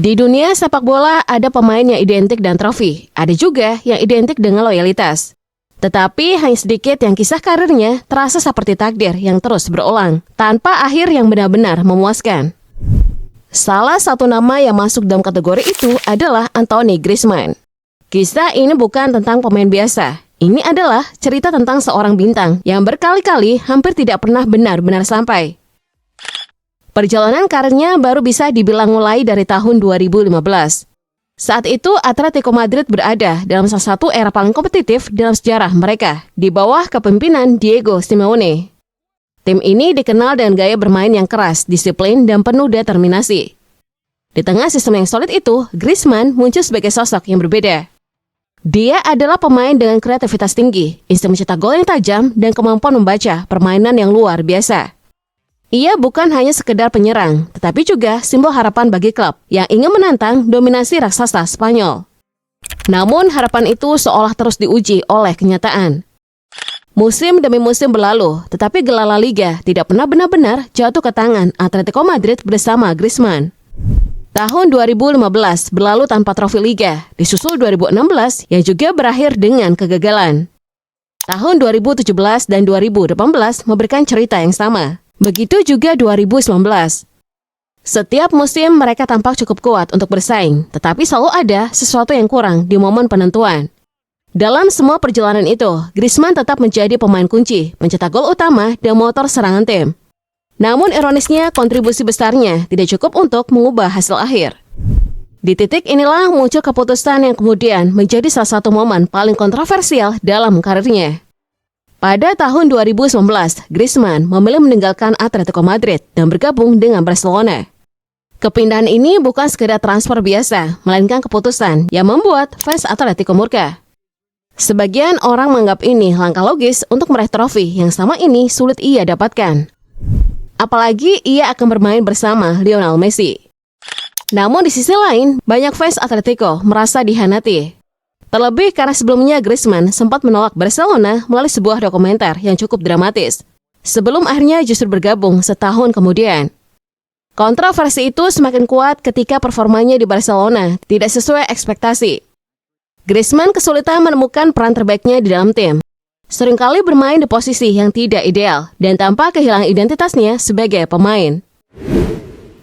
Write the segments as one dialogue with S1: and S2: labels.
S1: Di dunia sepak bola ada pemain yang identik dan trofi, ada juga yang identik dengan loyalitas. Tetapi hanya sedikit yang kisah karirnya terasa seperti takdir yang terus berulang, tanpa akhir yang benar-benar memuaskan. Salah satu nama yang masuk dalam kategori itu adalah Antoine Griezmann. Kisah ini bukan tentang pemain biasa, ini adalah cerita tentang seorang bintang yang berkali-kali hampir tidak pernah benar-benar sampai. Perjalanan karirnya baru bisa dibilang mulai dari tahun 2015. Saat itu Atletico Madrid berada dalam salah satu era paling kompetitif dalam sejarah mereka, di bawah kepemimpinan Diego Simeone. Tim ini dikenal dengan gaya bermain yang keras, disiplin, dan penuh determinasi. Di tengah sistem yang solid itu, Griezmann muncul sebagai sosok yang berbeda. Dia adalah pemain dengan kreativitas tinggi, insting mencetak gol yang tajam, dan kemampuan membaca permainan yang luar biasa. Ia bukan hanya sekedar penyerang, tetapi juga simbol harapan bagi klub yang ingin menantang dominasi raksasa Spanyol. Namun harapan itu seolah terus diuji oleh kenyataan. Musim demi musim berlalu, tetapi gelar La Liga tidak pernah benar-benar jatuh ke tangan Atletico Madrid bersama Griezmann. Tahun 2015 berlalu tanpa trofi Liga, disusul 2016 yang juga berakhir dengan kegagalan. Tahun 2017 dan 2018 memberikan cerita yang sama. Begitu juga 2019. Setiap musim mereka tampak cukup kuat untuk bersaing, tetapi selalu ada sesuatu yang kurang di momen penentuan. Dalam semua perjalanan itu, Griezmann tetap menjadi pemain kunci, pencetak gol utama dan motor serangan tim. Namun ironisnya, kontribusi besarnya tidak cukup untuk mengubah hasil akhir. Di titik inilah muncul keputusan yang kemudian menjadi salah satu momen paling kontroversial dalam karirnya. Pada tahun 2019, Griezmann memilih meninggalkan Atletico Madrid dan bergabung dengan Barcelona. Kepindahan ini bukan sekedar transfer biasa, melainkan keputusan yang membuat fans Atletico murka. Sebagian orang menganggap ini langkah logis untuk meraih trofi yang sama ini sulit ia dapatkan. Apalagi ia akan bermain bersama Lionel Messi. Namun di sisi lain, banyak fans Atletico merasa dihianati. Terlebih karena sebelumnya Griezmann sempat menolak Barcelona melalui sebuah dokumenter yang cukup dramatis, sebelum akhirnya justru bergabung setahun kemudian. Kontroversi itu semakin kuat ketika performanya di Barcelona tidak sesuai ekspektasi. Griezmann kesulitan menemukan peran terbaiknya di dalam tim. Seringkali bermain di posisi yang tidak ideal dan tanpa kehilangan identitasnya sebagai pemain.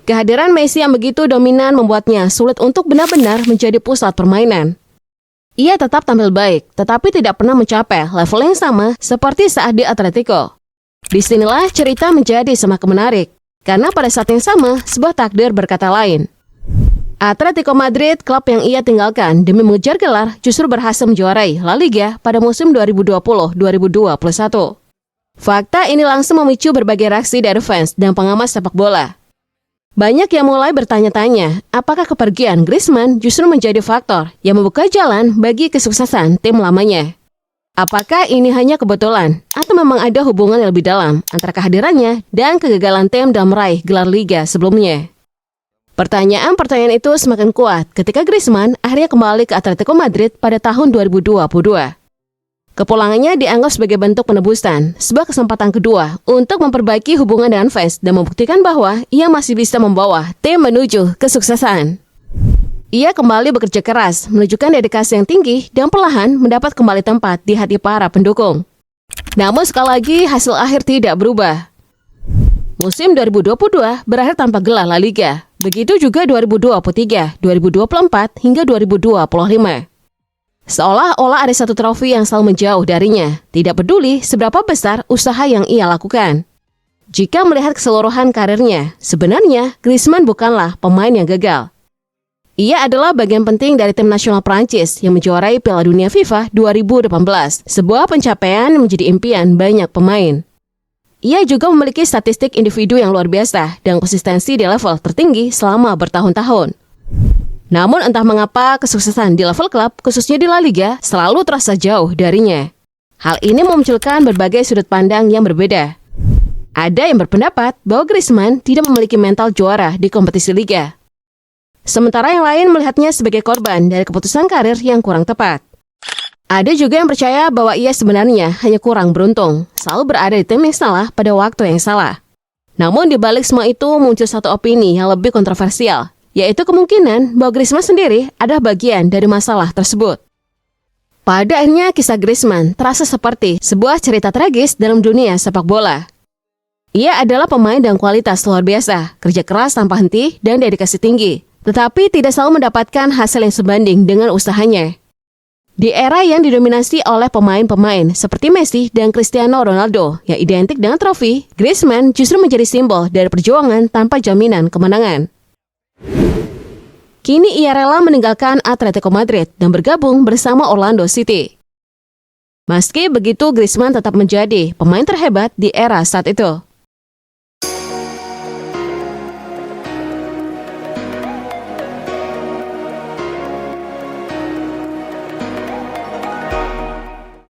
S1: Kehadiran Messi yang begitu dominan membuatnya sulit untuk benar-benar menjadi pusat permainan. Ia tetap tampil baik, tetapi tidak pernah mencapai level yang sama seperti saat di Atletico. Disinilah cerita menjadi semakin menarik, karena pada saat yang sama, sebuah takdir berkata lain. Atletico Madrid, klub yang ia tinggalkan demi mengejar gelar, justru berhasil menjuarai La Liga pada musim 2020-2021. Fakta ini langsung memicu berbagai reaksi dari fans dan pengamat sepak bola. Banyak yang mulai bertanya-tanya, apakah kepergian Griezmann justru menjadi faktor yang membuka jalan bagi kesuksesan tim lamanya? Apakah ini hanya kebetulan, atau memang ada hubungan yang lebih dalam antara kehadirannya dan kegagalan tim dalam meraih gelar Liga sebelumnya? Pertanyaan-pertanyaan itu semakin kuat ketika Griezmann akhirnya kembali ke Atletico Madrid pada tahun 2022. Kepulangannya dianggap sebagai bentuk penebusan, sebuah kesempatan kedua untuk memperbaiki hubungan dengan fans dan membuktikan bahwa ia masih bisa membawa tim menuju kesuksesan. Ia kembali bekerja keras, menunjukkan dedikasi yang tinggi dan perlahan mendapat kembali tempat di hati para pendukung. Namun sekali lagi hasil akhir tidak berubah. Musim 2022 berakhir tanpa gelar La Liga, begitu juga 2023, 2024 hingga 2025. Seolah-olah ada satu trofi yang selalu menjauh darinya, tidak peduli seberapa besar usaha yang ia lakukan. Jika melihat keseluruhan karirnya, sebenarnya Griezmann bukanlah pemain yang gagal. Ia adalah bagian penting dari tim nasional Prancis yang menjuarai Piala Dunia FIFA 2018, sebuah pencapaian yang menjadi impian banyak pemain. Ia juga memiliki statistik individu yang luar biasa dan konsistensi di level tertinggi selama bertahun-tahun. Namun entah mengapa kesuksesan di level klub, khususnya di La Liga, selalu terasa jauh darinya. Hal ini memunculkan berbagai sudut pandang yang berbeda. Ada yang berpendapat bahwa Griezmann tidak memiliki mental juara di kompetisi Liga. Sementara yang lain melihatnya sebagai korban dari keputusan karir yang kurang tepat. Ada juga yang percaya bahwa ia sebenarnya hanya kurang beruntung, selalu berada di tim yang salah pada waktu yang salah. Namun di balik semua itu muncul satu opini yang lebih kontroversial, yaitu kemungkinan bahwa Griezmann sendiri adalah bagian dari masalah tersebut. Pada akhirnya kisah Griezmann terasa seperti sebuah cerita tragis dalam dunia sepak bola. Ia adalah pemain dengan kualitas luar biasa, kerja keras tanpa henti dan dedikasi tinggi, tetapi tidak selalu mendapatkan hasil yang sebanding dengan usahanya. Di era yang didominasi oleh pemain-pemain seperti Messi dan Cristiano Ronaldo yang identik dengan trofi, Griezmann justru menjadi simbol dari perjuangan tanpa jaminan kemenangan. Kini ia rela meninggalkan Atletico Madrid dan bergabung bersama Orlando City. Meski begitu, Griezmann tetap menjadi pemain terhebat di era saat itu.